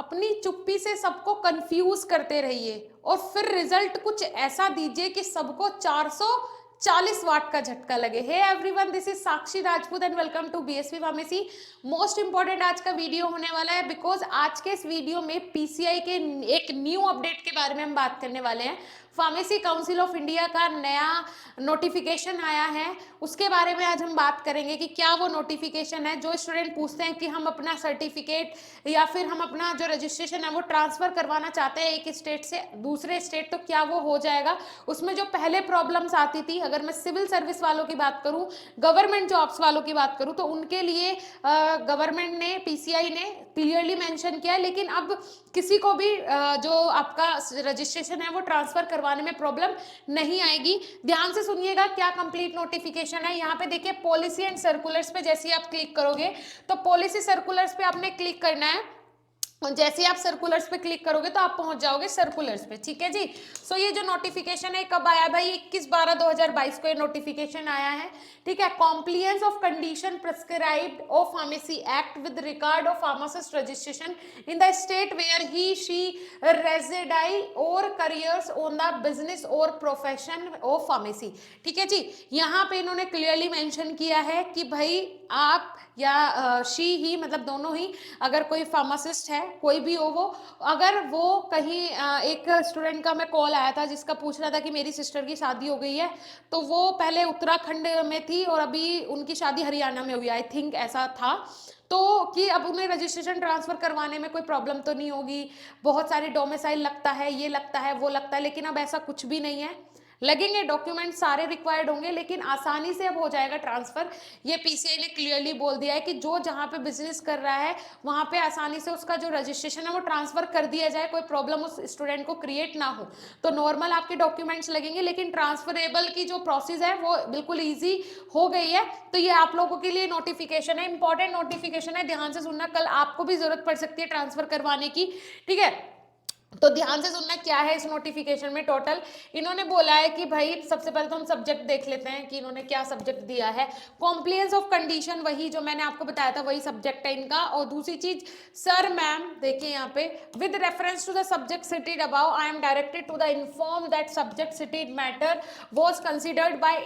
अपनी चुप्पी से सबको कंफ्यूज करते रहिए और फिर रिजल्ट कुछ ऐसा दीजिए कि सबको 440 वाट का झटका लगे। Hey everyone, this is Sakshi Rajput and welcome to BSV pharmacy. Most important आज का वीडियो होने वाला है बिकॉज आज के इस वीडियो में पीसीआई के एक न्यू अपडेट के बारे में हम बात करने वाले हैं। फार्मेसी काउंसिल ऑफ इंडिया का नया नोटिफिकेशन आया है, उसके बारे में आज हम बात करेंगे कि क्या वो नोटिफिकेशन है। जो स्टूडेंट पूछते हैं कि हम अपना सर्टिफिकेट या फिर हम अपना जो रजिस्ट्रेशन है वो ट्रांसफर करवाना चाहते हैं एक स्टेट से दूसरे स्टेट, तो क्या वो हो जाएगा। उसमें जो पहले प्रॉब्लम्स आती थी, अगर मैं सिविल सर्विस वालों की बात करूं, गवर्नमेंट जॉब्स वालों की बात करूं, तो उनके लिए गवर्नमेंट ने, पीसीआई ने क्लियरली मेंशन किया है। लेकिन अब किसी को भी जो आपका रजिस्ट्रेशन है वो ट्रांसफर करवाने में प्रॉब्लम नहीं आएगी। ध्यान से सुनिएगा क्या कंप्लीट नोटिफिकेशन है। यहाँ पे देखिए पॉलिसी एंड सर्कुलर्स पे जैसे ही आप क्लिक करोगे तो पॉलिसी सर्कुलर्स पे आपने क्लिक करना है। जैसे आप सर्कुलर्स पे क्लिक करोगे तो आप पहुंच जाओगे सर्कुलर्स पे, ठीक है जी। सो ये जो नोटिफिकेशन है कब आया भाई, 21/12/2022 को ये नोटिफिकेशन आया है, ठीक है। Compliance of condition prescribed of pharmacy act with regard of pharmacist registration in the state where he she resides or carries on the business or profession of pharmacy, ठीक है जी। यहाँ पे इन्होंने क्लियरली मेंशन किया है कि भाई आप या शी ही, मतलब दोनों ही, अगर कोई फार्मासिस्ट है कोई भी हो वो, अगर वो कहीं एक स्टूडेंट का मैं कॉल आया था जिसका पूछ रहा था कि मेरी सिस्टर की शादी हो गई है, तो वो पहले उत्तराखंड में थी और अभी उनकी शादी हरियाणा में हुई, आई थिंक ऐसा था। तो कि अब उन्हें रजिस्ट्रेशन ट्रांसफर करवाने में कोई प्रॉब्लम तो नहीं होगी। बहुत सारे डोमिसाइल लगता है, ये लगता है, वो लगता है, लेकिन अब ऐसा कुछ भी नहीं है। लगेंगे डॉक्यूमेंट सारे रिक्वायर्ड होंगे लेकिन आसानी से अब हो जाएगा ट्रांसफर। ये पीसीआई ने क्लियरली बोल दिया है कि जो जहां पे बिजनेस कर रहा है वहां पे आसानी से उसका जो रजिस्ट्रेशन है वो ट्रांसफर कर दिया जाए, कोई प्रॉब्लम उस स्टूडेंट को क्रिएट ना हो। तो नॉर्मल आपके डॉक्यूमेंट्स लगेंगे लेकिन ट्रांसफरेबल की जो प्रोसेस है वो बिल्कुल ईजी हो गई है। तो ये आप लोगों के लिए नोटिफिकेशन है, इंपॉर्टेंट नोटिफिकेशन है, ध्यान से सुनना, कल आपको भी जरूरत पड़ सकती है ट्रांसफर करवाने की, ठीक है। तो ध्यान से सुनना क्या है इस नोटिफिकेशन में टोटल। इन्होंने बोला है कि भाई सबसे पहले तो हम सब्जेक्ट देख लेते हैं कि इन्होंने क्या सब्जेक्ट दिया है। कॉम्प्लियंस ऑफ कंडीशन, वही जो मैंने आपको बताया था वही सब्जेक्ट है इनका। और दूसरी चीज, सर मैम देखिए यहाँ पे, with reference to the subject cited above I am directed to the inform that subject cited matter was considered by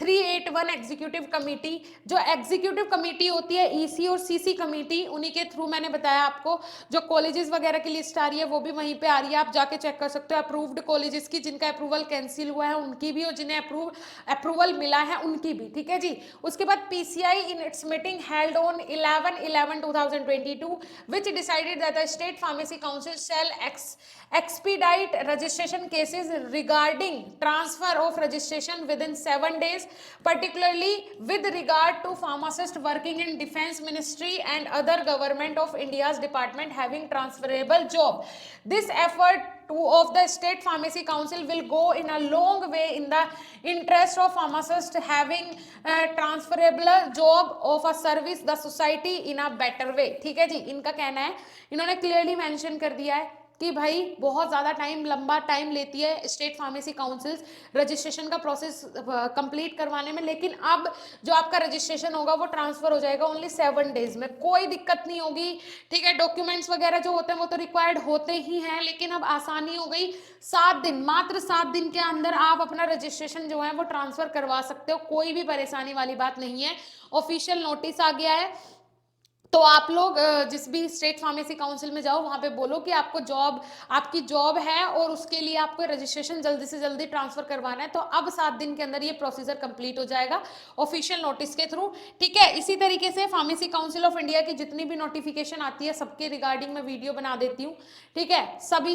8381 executive committee. जो एग्जीक्यूटिव कमेटी होती है ईसी और सीसी कमेटी, उन्हीं के थ्रू मैंने बताया आपको जो कॉलेजेस वगैरह की लिस्ट आ रही है वो भी वहीं पे आ रही है, आप जाके चेक कर सकते हो। अप्रूव्ड कॉलेजेस की, जिनका अप्रूवल कैंसिल हुआ है उनकी भी, और जिन्हें अप्रूवल मिला है उनकी भी, ठीक है जी। उसके बाद PCI in its meeting held on 11/11/2022 which decided that the state pharmacy council shall expedite registration cases regarding transfer of registration within 7 days, particularly with regard to pharmacists working in defense ministry and other government of India's department having transferable job. This effort of the state pharmacy council will go in a long way in the interest of pharmacists having transferable job of a service the society in a better way, ठीक है जी। इनका कहना है, इन्होंने clearly mention कर दिया है कि भाई बहुत ज़्यादा लंबा टाइम लेती है स्टेट फार्मेसी काउंसिल्स रजिस्ट्रेशन का प्रोसेस कंप्लीट करवाने में, लेकिन अब जो आपका रजिस्ट्रेशन होगा वो ट्रांसफर हो जाएगा ओनली 7 डेज में, कोई दिक्कत नहीं होगी, ठीक है। डॉक्यूमेंट्स वगैरह जो होते हैं वो तो रिक्वायर्ड होते ही हैं, लेकिन अब आसानी हो गई। 7 दिन, मात्र 7 दिन के अंदर आप अपना रजिस्ट्रेशन जो है वो ट्रांसफर करवा सकते हो, कोई भी परेशानी वाली बात नहीं है। ऑफिशियल नोटिस आ गया है, तो आप लोग जिस भी स्टेट फार्मेसी काउंसिल में जाओ वहां पे बोलो कि आपको जॉब, आपकी जॉब है और उसके लिए आपको रजिस्ट्रेशन जल्दी से जल्दी ट्रांसफर करवाना है। तो अब 7 दिन के अंदर ये प्रोसीजर कंप्लीट हो जाएगा ऑफिशियल नोटिस के थ्रू, ठीक है। इसी तरीके से फार्मेसी काउंसिल ऑफ इंडिया की जितनी भी नोटिफिकेशन आती है सबके रिगार्डिंग मैं वीडियो बना देती हूँ, ठीक है। सभी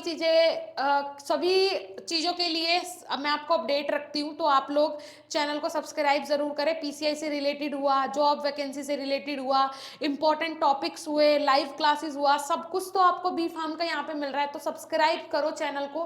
चीज़ों के लिए मैं आपको अपडेट रखती हूँ, तो आप लोग चैनल को सब्सक्राइब जरूर करें। पीसीआई से रिलेटेड हुआ, जॉब वैकेंसी से रिलेटेड हुआ, इंपॉर्टेंट टॉपिक्स हुए, लाइव क्लासेस हुआ, सब कुछ तो आपको बी फार्म का यहाँ पे मिल रहा है, तो सब्सक्राइब करो चैनल को।